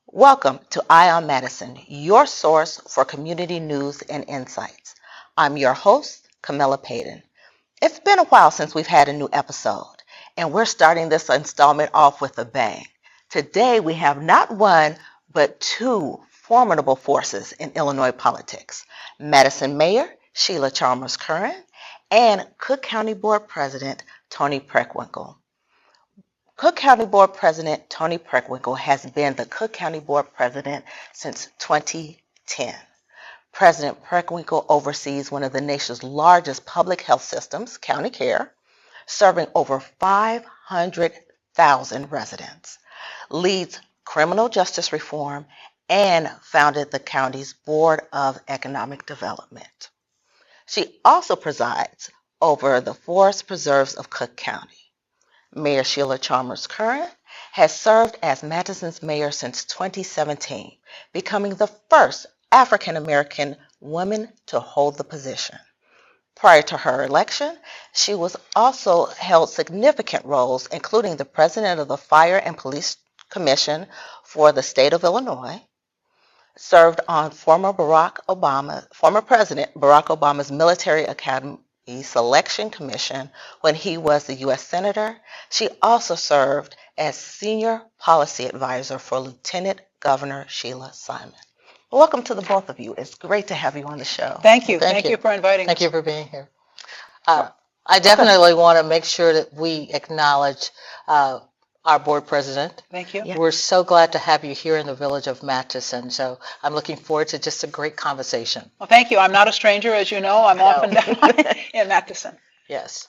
Welcome to Eye on Matteson, your source for community news and insights. I'm your host, Kamilah Paden. It's been a while since we've had a new episode, and we're starting this installment off with a bang. Today we have not one, but two formidable forces in Illinois politics. Matteson Mayor Sheila Chalmers-Currin and Cook County Board President Toni Preckwinkle. Cook County Board President Toni Preckwinkle has been the Cook County Board President since 2010. President Preckwinkle oversees one of the nation's largest public health systems, County Care, serving over 500,000 residents, leads criminal justice reform, and founded the county's Board of Economic Development. She also presides over the forest preserves of Cook County. Mayor Sheila Chalmers-Currin has served as Matteson's mayor since 2017, becoming the first African-American woman to hold the position. Prior to her election, she also held significant roles, including the president of the Fire and Police Commission for the state of Illinois, served on former President Barack Obama's Military Academy Selection Commission when he was the U.S. Senator. She also served as Senior Policy Advisor for Lieutenant Governor Sheila Simon. Welcome to the both of you. It's great to have you on the show. Thank you. Thank you for inviting us. Thank you for being here. I definitely want to make sure that we acknowledge our board president. Thank you. Yeah. We're so glad to have you here in the village of Matteson. So I'm looking forward to just a great conversation. Well, thank you. I'm not a stranger, as you know. I'm often down in Matteson. Yes.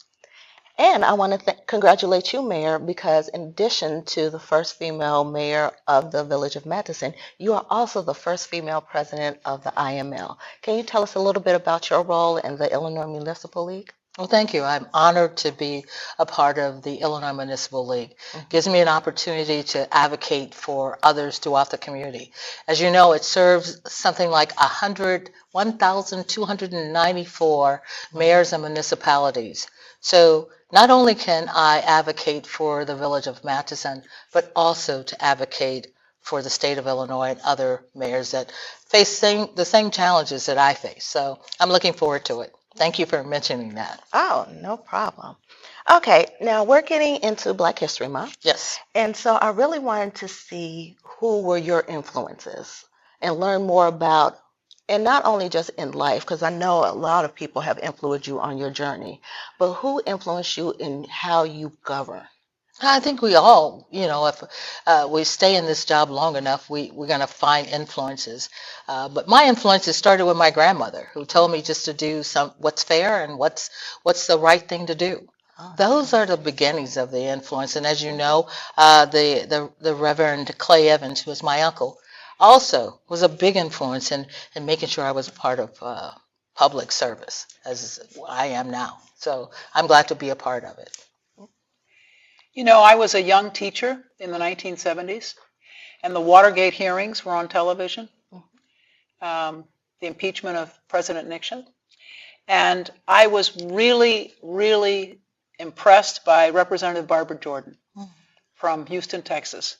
And I want to congratulate you, Mayor, because in addition to the first female mayor of the village of Matteson, you are also the first female president of the IML. Can you tell us a little bit about your role in the Illinois Municipal League? Well, thank you. I'm honored to be a part of the Illinois Municipal League. It gives me an opportunity to advocate for others throughout the community. As you know, it serves something like 1,294 mayors and municipalities. So not only can I advocate for the village of Matteson, but also to advocate for the state of Illinois and other mayors that face the same challenges that I face. So I'm looking forward to it. Thank you for mentioning that. Oh, no problem. Okay, now we're getting into Black History Month. Yes. And so I really wanted to see who were your influences and learn more about, and not only just in life, because I know a lot of people have influenced you on your journey, but who influenced you in how you govern? I think we all, if we stay in this job long enough, we're going to find influences. But my influences started with my grandmother, who told me just to do what's fair and what's the right thing to do. Oh, Those are the beginnings of the influence. And as you know, the Reverend Clay Evans, who was my uncle, also was a big influence in making sure I was a part of public service, as I am now. So I'm glad to be a part of it. You know, I was a young teacher in the 1970s, and the Watergate hearings were on television, the impeachment of President Nixon. And I was really, really impressed by Representative Barbara Jordan from Houston, Texas.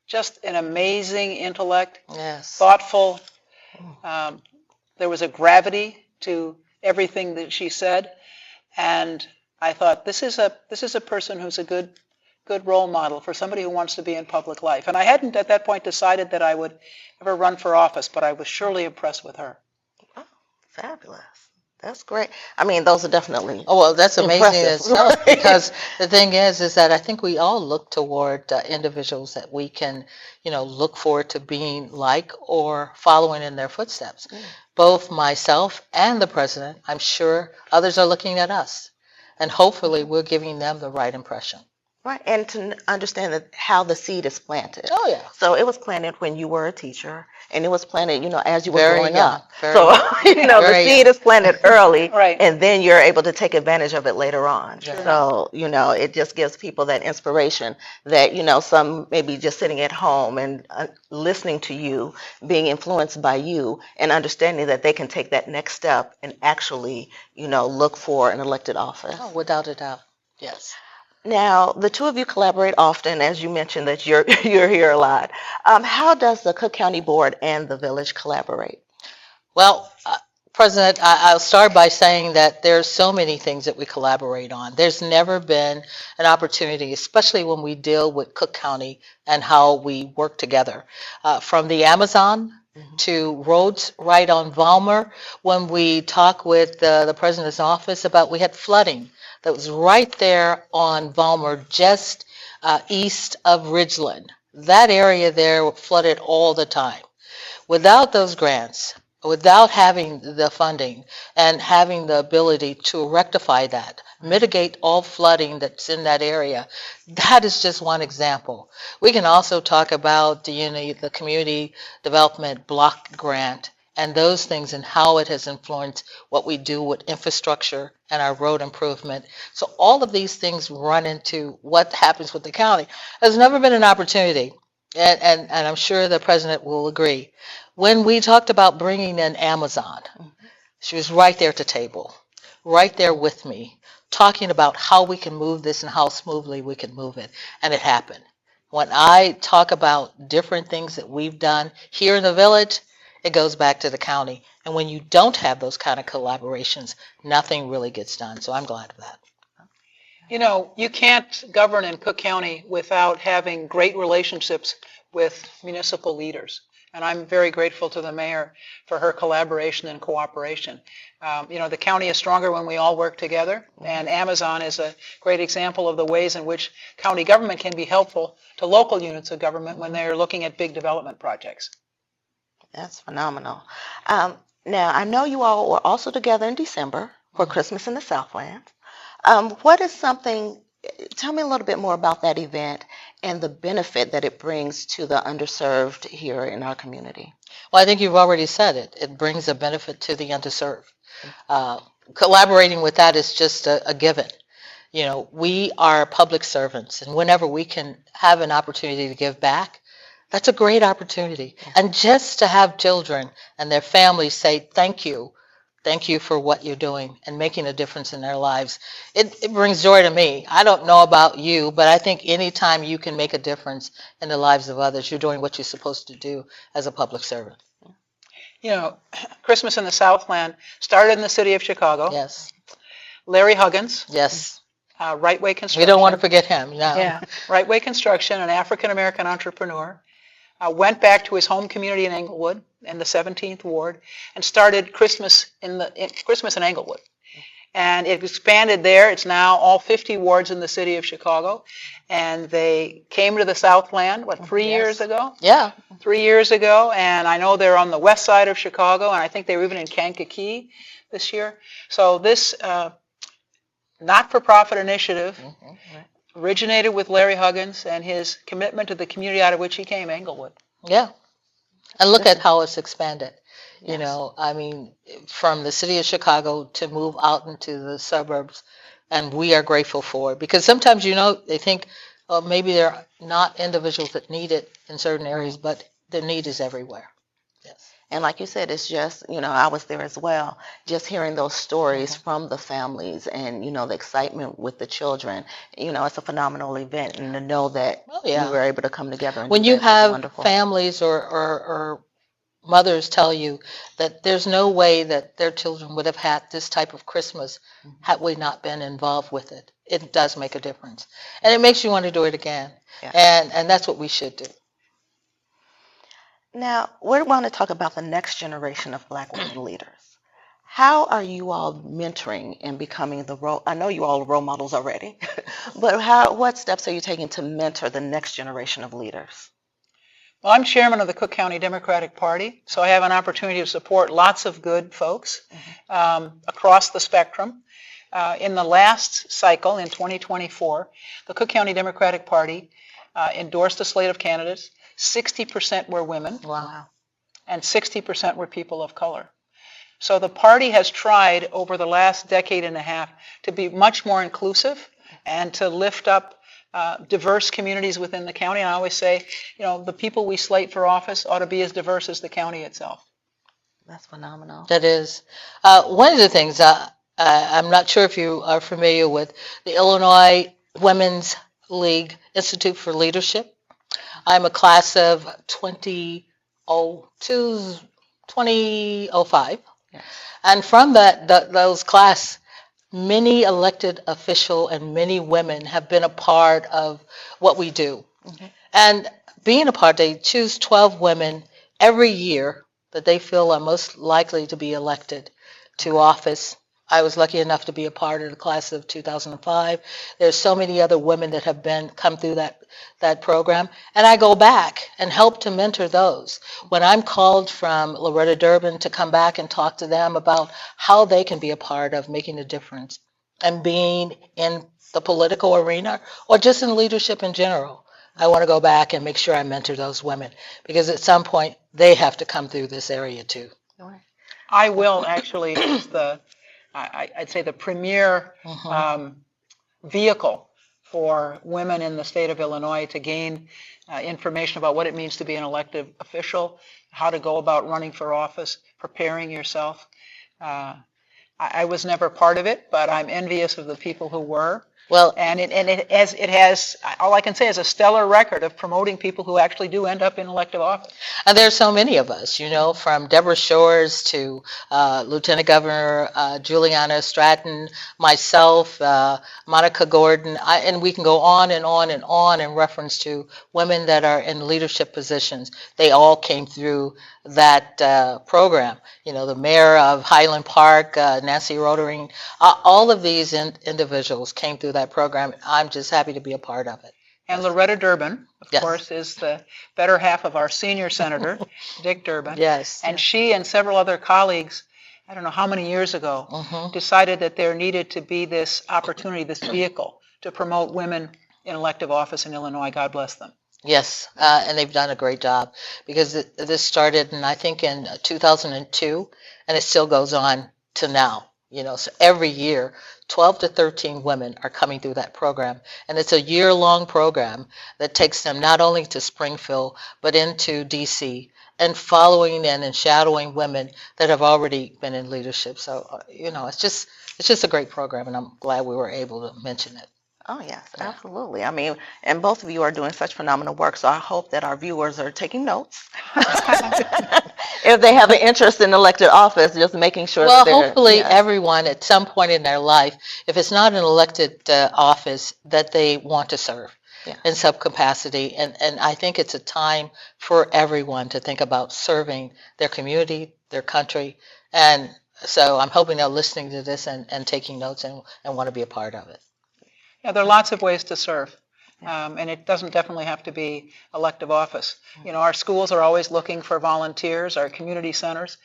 Just an amazing intellect, Yes. thoughtful. There was a gravity to everything that she said, and I thought, this is a person who's a good role model for somebody who wants to be in public life. And I hadn't at that point decided that I would ever run for office, but I was surely impressed with her. Oh, fabulous. That's great. I mean, those are definitely Oh, well, that's amazing in impressive, itself, right? because the thing is that I think we all look toward individuals that we can, look forward to being like or following in their footsteps. Both myself and the president, I'm sure others are looking at us. And hopefully we're giving them the right impression. Right, and to understand that how the seed is planted. Oh, yeah. So it was planted when you were a teacher, and it was planted, as you were Very growing young. up. Very So, young. the Very seed young. is planted early, Right. and then you're able to take advantage of it later on. Sure. So, it just gives people that inspiration that, some may be just sitting at home and listening to you, being influenced by you, and understanding that they can take that next step and actually, look for an elected office. Oh, without a doubt. Yes. Now, the two of you collaborate often, as you mentioned that you're you're here a lot. How does the Cook County Board and the village collaborate? Well, President, I'll start by saying that there's so many things that we collaborate on. There's never been an opportunity, especially when we deal with Cook County and how we work together. From the Amazon to roads right on Valmer, when we talk with the President's office about, we had flooding that was right there on Valmer, just east of Ridgeland. That area there flooded all the time. Without those grants, without having the funding and having the ability to rectify that, mitigate all flooding that's in that area, that is just one example. We can also talk about the community development block grant and those things and how it has influenced what we do with infrastructure and our road improvement. So all of these things run into what happens with the county. There's never been an opportunity, and I'm sure the president will agree. When we talked about bringing in Amazon, she was right there at the table, right there with me, talking about how we can move this and how smoothly we can move it, and it happened. When I talk about different things that we've done here in the village, it goes back to the county. And when you don't have those kind of collaborations, nothing really gets done. So I'm glad of that. You can't govern in Cook County without having great relationships with municipal leaders. And I'm very grateful to the mayor for her collaboration and cooperation. The county is stronger when we all work together, and Amazon is a great example of the ways in which county government can be helpful to local units of government when they're looking at big development projects. That's phenomenal. Now, I know you all were also together in December for Christmas in the Southland. What is something, tell me a little bit more about that event and the benefit that it brings to the underserved here in our community. Well, I think you've already said it. It brings a benefit to the underserved. Collaborating with that is just a given. We are public servants, and whenever we can have an opportunity to give back, that's a great opportunity. And just to have children and their families say thank you for what you're doing and making a difference in their lives, it brings joy to me. I don't know about you, but I think anytime you can make a difference in the lives of others, you're doing what you're supposed to do as a public servant. Christmas in the Southland started in the city of Chicago. Yes. Larry Huggins. Yes. Right Way Construction. We don't want to forget him. No. Yeah. Right Way Construction, an African-American entrepreneur, went back to his home community in Englewood in the 17th Ward and started Christmas in Englewood. And it expanded there. It's now all 50 wards in the city of Chicago. And they came to the Southland, 3 years ago? Yeah. 3 years ago. And I know they're on the west side of Chicago, and I think they were even in Kankakee this year. So this not-for-profit initiative originated with Larry Huggins and his commitment to the community out of which he came, Englewood. Yeah. And look at how it's expanded. Yes. From the city of Chicago to move out into the suburbs, and we are grateful for it. Because sometimes, they think maybe they're not individuals that need it in certain areas, but the need is everywhere. Yes. And like you said, it's just, I was there as well, just hearing those stories from the families and, the excitement with the children. It's a phenomenal event, and to know that we were able to come together. And when do you that, have wonderful. Families or mothers tell you that there's no way that their children would have had this type of Christmas had we not been involved with it, it does make a difference. And it makes you want to do it again. Yeah. And that's what we should do. Now, we want to talk about the next generation of Black women leaders. How are you all mentoring and becoming the role? I know you all are role models already, but what steps are you taking to mentor the next generation of leaders? Well, I'm chairman of the Cook County Democratic Party, so I have an opportunity to support lots of good folks across the spectrum. In the last cycle, in 2024, the Cook County Democratic Party endorsed a slate of candidates. 60% were women. Wow. And 60% were people of color. So the party has tried over the last decade and a half to be much more inclusive and to lift up diverse communities within the county. And I always say, the people we slate for office ought to be as diverse as the county itself. That's phenomenal. That is. One of the things, I'm not sure if you are familiar with the Illinois Women's League Institute for Leadership. I'm a class of 2005. Yes. And from those class, many elected officials and many women have been a part of what we do. Mm-hmm. And being a part, they choose 12 women every year that they feel are most likely to be elected to office. I was lucky enough to be a part of the class of 2005. There's so many other women that have come through that program. And I go back and help to mentor those. When I'm called from Loretta Durbin to come back and talk to them about how they can be a part of making a difference and being in the political arena or just in leadership in general, I want to go back and make sure I mentor those women because at some point they have to come through this area too. I will actually, I'd say the premier vehicle for women in the state of Illinois to gain information about what it means to be an elected official, how to go about running for office, preparing yourself. I was never part of it, but I'm envious of the people who were. Well, and it has all I can say is a stellar record of promoting people who actually do end up in elective office. And there's so many of us, from Deborah Shores to Lieutenant Governor Juliana Stratton, myself, Monica Gordon, and we can go on and on and on in reference to women that are in leadership positions. They all came through that program. The mayor of Highland Park, Nancy Rotering, all of these individuals came through that program. I'm just happy to be a part of it. And Loretta Durbin, of course, is the better half of our senior senator, Dick Durbin. Yes. And she and several other colleagues, I don't know how many years ago, decided that there needed to be this opportunity, this vehicle, to promote women in elective office in Illinois. God bless them. Yes, and they've done a great job because this started, I think, in 2002, and it still goes on to now. So every year, 12 to 13 women are coming through that program, and it's a year-long program that takes them not only to Springfield but into D.C. and following in and shadowing women that have already been in leadership. So it's just a great program, and I'm glad we were able to mention it. Oh, yes, absolutely. I mean, and both of you are doing such phenomenal work, so I hope that our viewers are taking notes. If they have an interest in elected office, just making sure well, that hopefully everyone at some point in their life, if it's not an elected office, that they want to serve in some capacity. And I think it's a time for everyone to think about serving their community, their country. And so I'm hoping they're listening to this and taking notes and want to be a part of it. Yeah, there are lots of ways to serve, and it doesn't definitely have to be elective office. Our schools are always looking for volunteers, our community centers,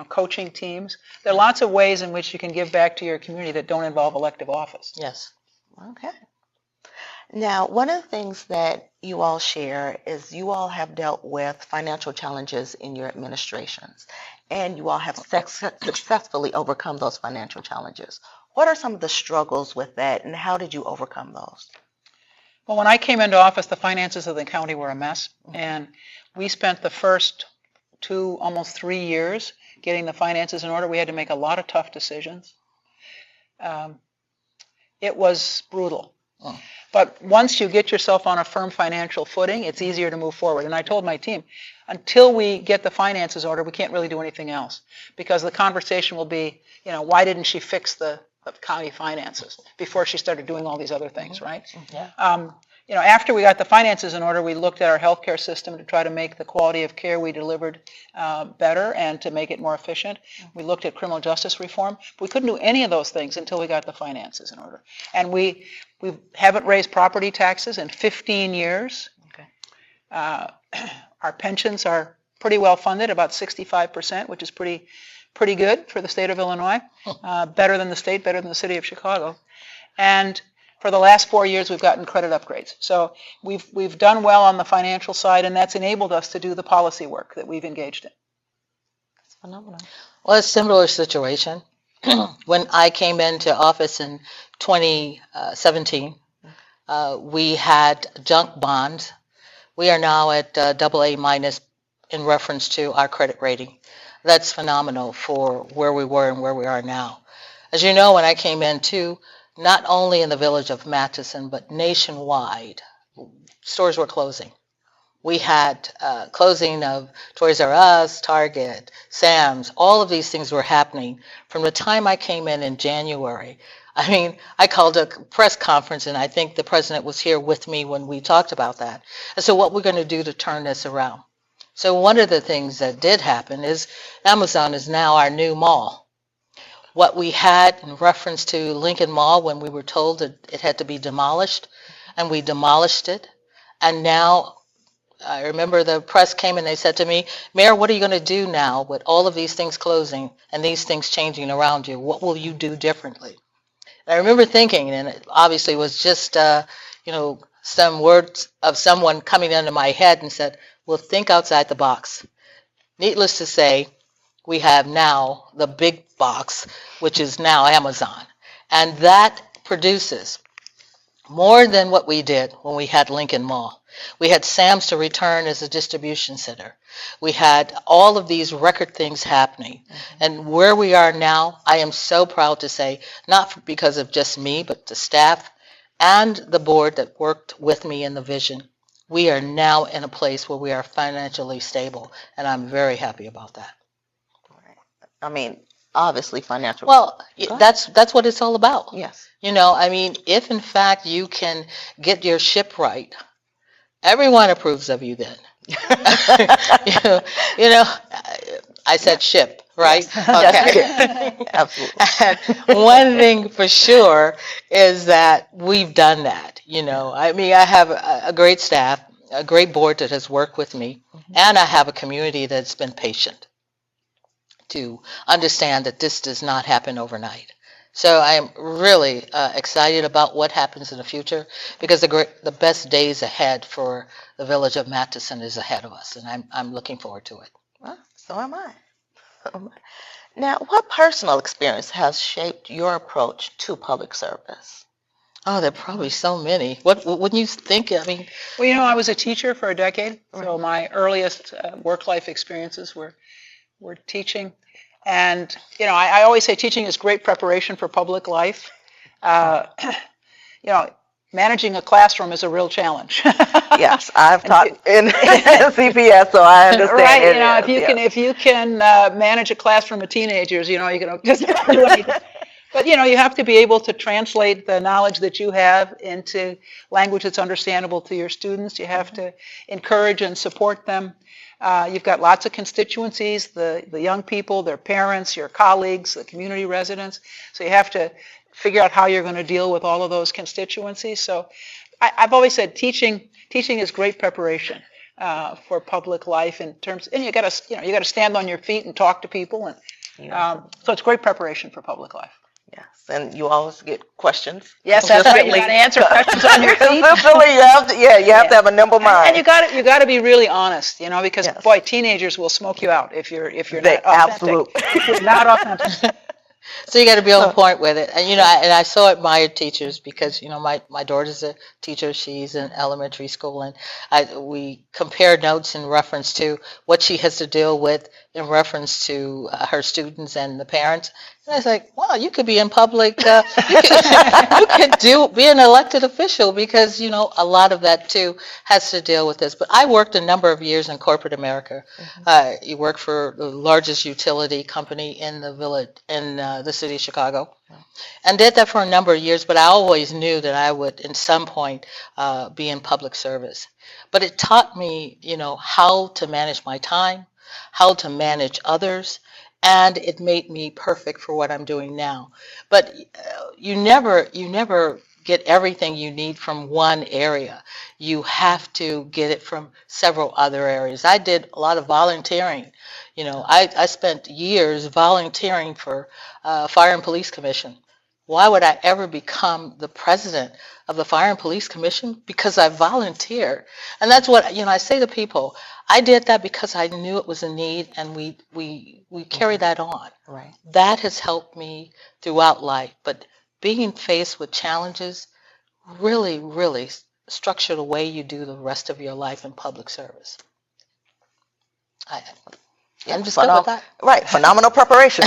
coaching teams. There are lots of ways in which you can give back to your community that don't involve elective office. Yes. Okay. Now, one of the things that you all share is you all have dealt with financial challenges in your administrations, and you all have successfully overcome those financial challenges. What are some of the struggles with that, and how did you overcome those? Well, when I came into office, the finances of the county were a mess, and we spent the first 2, almost 3 years getting the finances in order. We had to make a lot of tough decisions. It was brutal. But once you get yourself on a firm financial footing, it's easier to move forward. And I told my team, until we get the finances order, we can't really do anything else. Because the conversation will be, why didn't she fix the county finances before she started doing all these other things, right? Yeah. After we got the finances in order, we looked at our healthcare system to try to make the quality of care we delivered better and to make it more efficient. We looked at criminal justice reform. But we couldn't do any of those things until we got the finances in order. And we haven't raised property taxes in 15 years. Okay. Our pensions are pretty well funded, about 65%, which is pretty pretty good for the state of Illinois, better than the state, better than the city of Chicago. And for the last 4 years, we've gotten credit upgrades. So we've done well on the financial side, and that's enabled us to do the policy work that we've engaged in. That's phenomenal. Well, it's a similar situation. When I came into office in 2017, we had junk bonds. We are now at AA minus in reference to our credit rating. That's phenomenal for where we were and where we are now. As you know, when I came in too, not only in the village of Matteson, but nationwide, stores were closing. We had closing of Toys R Us, Target, Sam's. All of these things were happening from the time I came in January. I mean, I called a press conference, and I think the president was here with me when we talked about that. And so what we're going to do to turn this around. So one of the things that did happen is Amazon is now our new mall. What we had in reference to Lincoln Mall when we were told that it had to be demolished, and we demolished it. And now I remember the press came and they said to me, Mayor, what are you going to do now with all of these things closing and these things changing around you? What will you do differently? And I remember thinking, and it obviously was just, some words of someone coming into my head and said, well, think outside the box. Needless to say, we have now the big box, which is now Amazon. And that produces more than what we did when we had Lincoln Mall. We had Sam's to return as a distribution center. We had all of these record things happening. Mm-hmm. And where we are now, I am so proud to say, not because of just me, but the staff and the board that worked with me in the vision, we are now in a place where we are financially stable. And I'm very happy about that. I mean, obviously financial. Well, that's what it's all about. Yes. If in fact you can get your ship right, everyone approves of you then. I said ship, right? Yes. Okay. Absolutely. And one thing for sure is that we've done that. I have a great staff, a great board that has worked with me, mm-hmm. and I have a community that's been patient to understand that this does not happen overnight. So I am really excited about what happens in the future, because the best days ahead for the village of Matteson is ahead of us, and I'm looking forward to it. Well, so am I. Now, what personal experience has shaped your approach to public service? Oh, there are probably so many. What wouldn't you think? Well, I was a teacher for a decade, so my earliest work-life experiences were teaching. And, I always say teaching is great preparation for public life. Managing a classroom is a real challenge. Yes, I've taught in CPS, so I understand. Right, if you can manage a classroom of teenagers, you can just do anything. But, you have to be able to translate the knowledge that you have into language that's understandable to your students. You have to encourage and support them. You've got lots of constituencies, the young people, their parents, your colleagues, the community residents. So you have to figure out how you're going to deal with all of those constituencies. So I've always said teaching is great preparation for public life in terms, and you got to stand on your feet and talk to people, and so it's great preparation for public life. Yes, and you always get questions. Yes, that's right. You got to answer questions on your feet. You have to have a nimble mind. And you got to be really honest, because boy, teenagers will smoke you out if you're not authentic. Absolutely. If you're not authentic. So you got to be on point with it. And I so admire teachers, because my daughter's a teacher. She's in elementary school, and we compare notes in reference to what she has to deal with in reference to her students and the parents. And I was like, wow, you could be in public. You could be an elected official, because a lot of that too has to deal with this. But I worked a number of years in corporate America. Mm-hmm. You worked for the largest utility company in the village, in the city of Chicago, and did that for a number of years. But I always knew that I would, in some point, be in public service. But it taught me, how to manage my time, how to manage others. And it made me perfect for what I'm doing now. But you never get everything you need from one area. You have to get it from several other areas. I did a lot of volunteering. I spent years volunteering for Fire and Police Commission. Why would I ever become the president of the Fire and Police Commission? Because I volunteered. And that's what, I say to people, I did that because I knew it was a need, and we carry that on. Right. That has helped me throughout life. But being faced with challenges really, really structure the way you do the rest of your life in public service. I'm just good with that. Right, phenomenal preparation.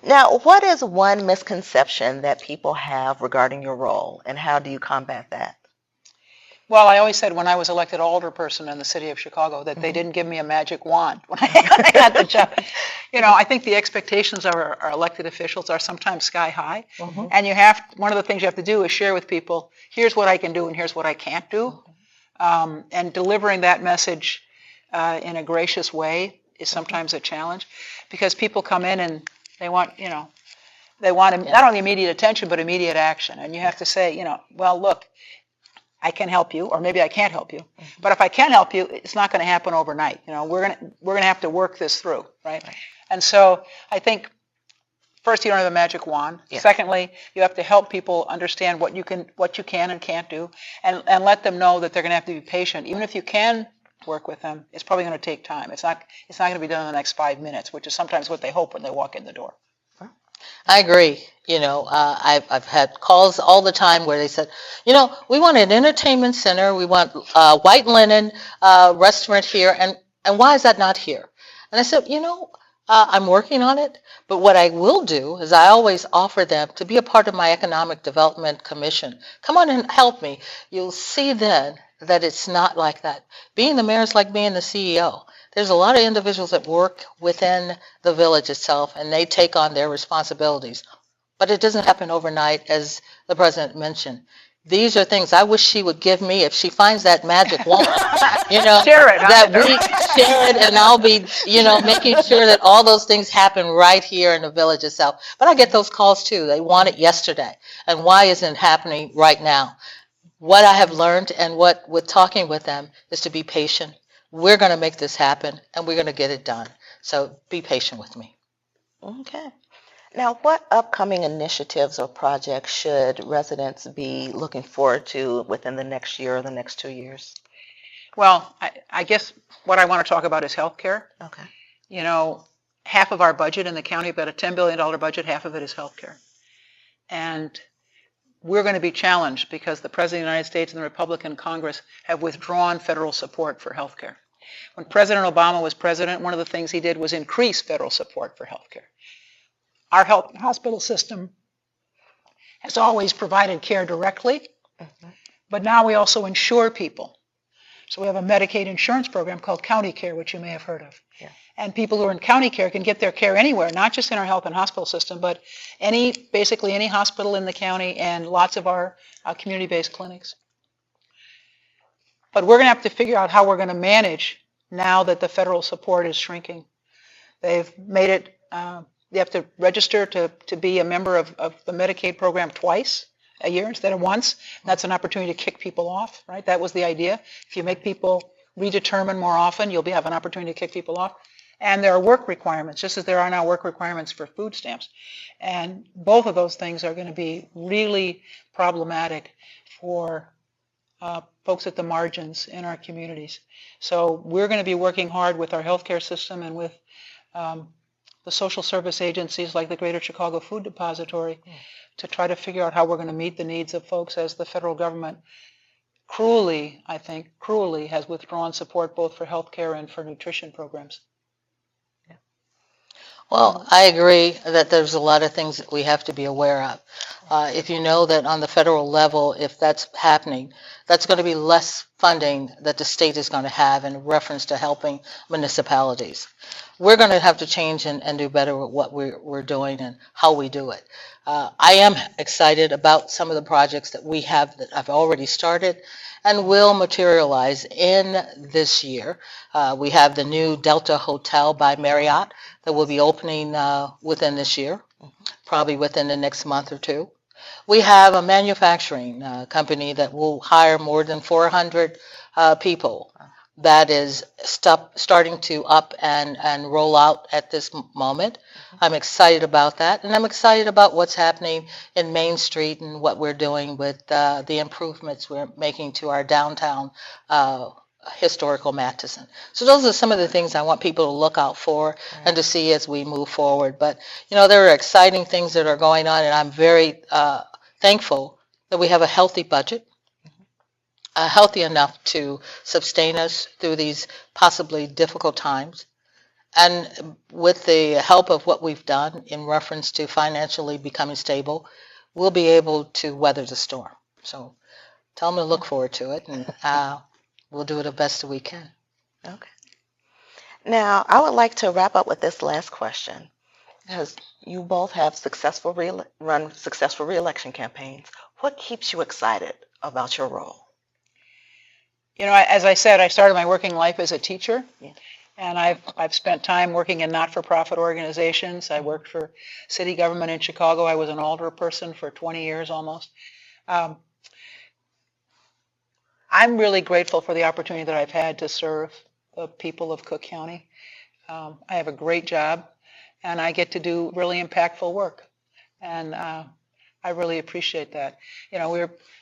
Now, what is one misconception that people have regarding your role, and how do you combat that? Well, I always said when I was elected alderperson in the city of Chicago that they didn't give me a magic wand when I got the job. I think the expectations of our elected officials are sometimes sky high. And one of the things you have to do is share with people, here's what I can do and here's what I can't do. And delivering that message in a gracious way is sometimes a challenge, because people come in and they want not only immediate attention, but immediate action. And you have to say, well, look, I can help you, or maybe I can't help you. But if I can help you, it's not going to happen overnight. We're going to have to work this through, right? And so I think, first, you don't have a magic wand. Yeah. Secondly, you have to help people understand what you can and can't do, and let them know that they're going to have to be patient. Even if you can work with them, it's probably going to take time. It's not going to be done in the next 5 minutes, which is sometimes what they hope when they walk in the door. I agree. I've had calls all the time where they said, we want an entertainment center, we want a white linen restaurant here, and why is that not here? And I said, I'm working on it, but what I will do is I always offer them to be a part of my Economic Development Commission. Come on and help me. You'll see then that it's not like that. Being the mayor is like being the CEO. There's a lot of individuals that work within the village itself, and they take on their responsibilities. But it doesn't happen overnight, as the president mentioned. These are things I wish she would give me if she finds that magic wand. Share it. That we share it, and I'll be, making sure that all those things happen right here in the village itself. But I get those calls too. They want it yesterday. And why isn't it happening right now? What I have learned, and with talking with them, is to be patient. We're going to make this happen, and we're going to get it done. So be patient with me. Okay. Now, what upcoming initiatives or projects should residents be looking forward to within the next year or the next 2 years? Well, I guess what I want to talk about is healthcare. Okay. Half of our budget in the county, about a $10 billion budget, half of it is healthcare. And we're going to be challenged because the President of the United States and the Republican Congress have withdrawn federal support for healthcare. When President Obama was president, one of the things he did was increase federal support for healthcare. Our hospital system has always provided care directly, but now we also insure people. So we have a Medicaid insurance program called County Care, which you may have heard of. Yeah. And people who are in county care can get their care anywhere, not just in our health and hospital system, but basically any hospital in the county and lots of our community-based clinics. But we're going to have to figure out how we're going to manage now that the federal support is shrinking. They've made it, you have to register to be a member of the Medicaid program twice a year instead of once. And that's an opportunity to kick people off, right? That was the idea. If you make people redetermine more often, you'll have an opportunity to kick people off. And there are work requirements, just as there are now work requirements for food stamps. And both of those things are going to be really problematic for folks at the margins in our communities. So we're going to be working hard with our healthcare system and with the social service agencies like the Greater Chicago Food Depository to try to figure out how we're going to meet the needs of folks as the federal government cruelly has withdrawn support both for healthcare and for nutrition programs. Well, I agree that there's a lot of things that we have to be aware of. If you know that on the federal level, if that's happening, that's going to be less funding that the state is going to have in reference to helping municipalities. We're going to have to change and do better with what we're doing and how we do it. I am excited about some of the projects that we have that I've already started and will materialize in this year. We have the new Delta Hotel by Marriott that will be opening within this year, probably within the next month or two. We have a manufacturing company that will hire more than 400 people. That is starting to up and roll out at this moment. I'm excited about that, and I'm excited about what's happening in Main Street and what we're doing with the improvements we're making to our downtown historical Matteson. So those are some of the things I want people to look out for and to see as we move forward. But, there are exciting things that are going on, and I'm very thankful that we have a healthy budget, healthy enough to sustain us through these possibly difficult times. And with the help of what we've done in reference to financially becoming stable, we'll be able to weather the storm. So tell them to look forward to it, and we'll do it the best that we can. Okay. Now, I would like to wrap up with this last question. Because you both have run successful reelection campaigns. What keeps you excited about your role? As I said, I started my working life as a teacher, Yeah. and I've spent time working in not-for-profit organizations. I worked for city government in Chicago. I was an alderperson for 20 years almost. I'm really grateful for the opportunity that I've had to serve the people of Cook County. I have a great job, and I get to do really impactful work, and I really appreciate that.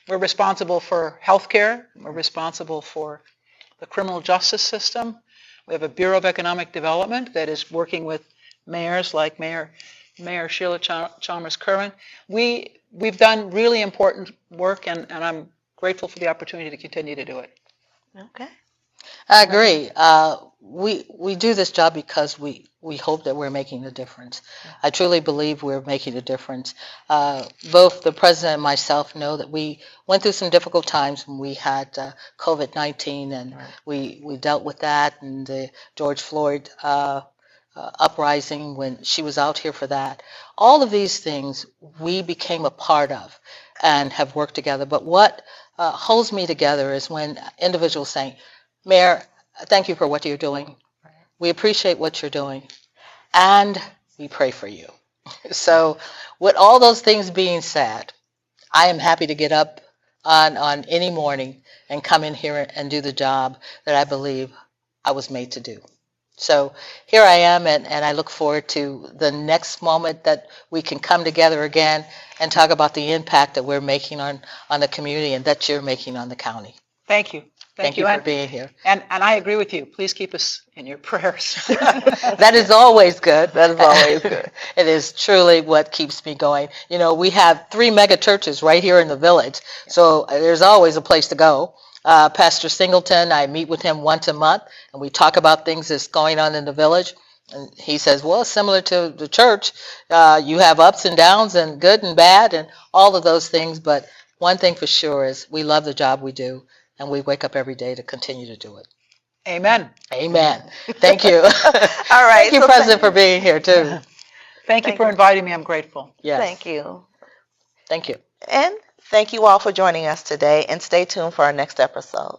We're responsible for healthcare. We're responsible for the criminal justice system. We have a Bureau of Economic Development that is working with mayors like Mayor Sheila Chalmers-Currin. We've done really important work, and I'm grateful for the opportunity to continue to do it. Okay. I agree. We do this job because we hope that we're making a difference. I truly believe we're making a difference. Both the president and myself know that we went through some difficult times when we had COVID-19, and we dealt with that, and the George Floyd uprising when she was out here for that. All of these things we became a part of and have worked together. But what holds me together is when individuals say, Mayor, thank you for what you're doing. We appreciate what you're doing, and we pray for you. So with all those things being said, I am happy to get up on any morning and come in here and do the job that I believe I was made to do. So here I am, and I look forward to the next moment that we can come together again and talk about the impact that we're making on the community and that you're making on the county. Thank you. Thank you for being here. And I agree with you. Please keep us in your prayers. That is always good. That is always good. It is truly what keeps me going. We have 3 mega churches right here in the village, so there's always a place to go. Pastor Singleton, I meet with him once a month, and we talk about things that's going on in the village. And he says, well, similar to the church, you have ups and downs and good and bad and all of those things, but one thing for sure is we love the job we do, and we wake up every day to continue to do it. Amen. Amen. Thank you. All right. Thank you, President, for being here, too. Thank you for inviting me. I'm grateful. Yes. Thank you. Thank you. And thank you all for joining us today, and stay tuned for our next episode.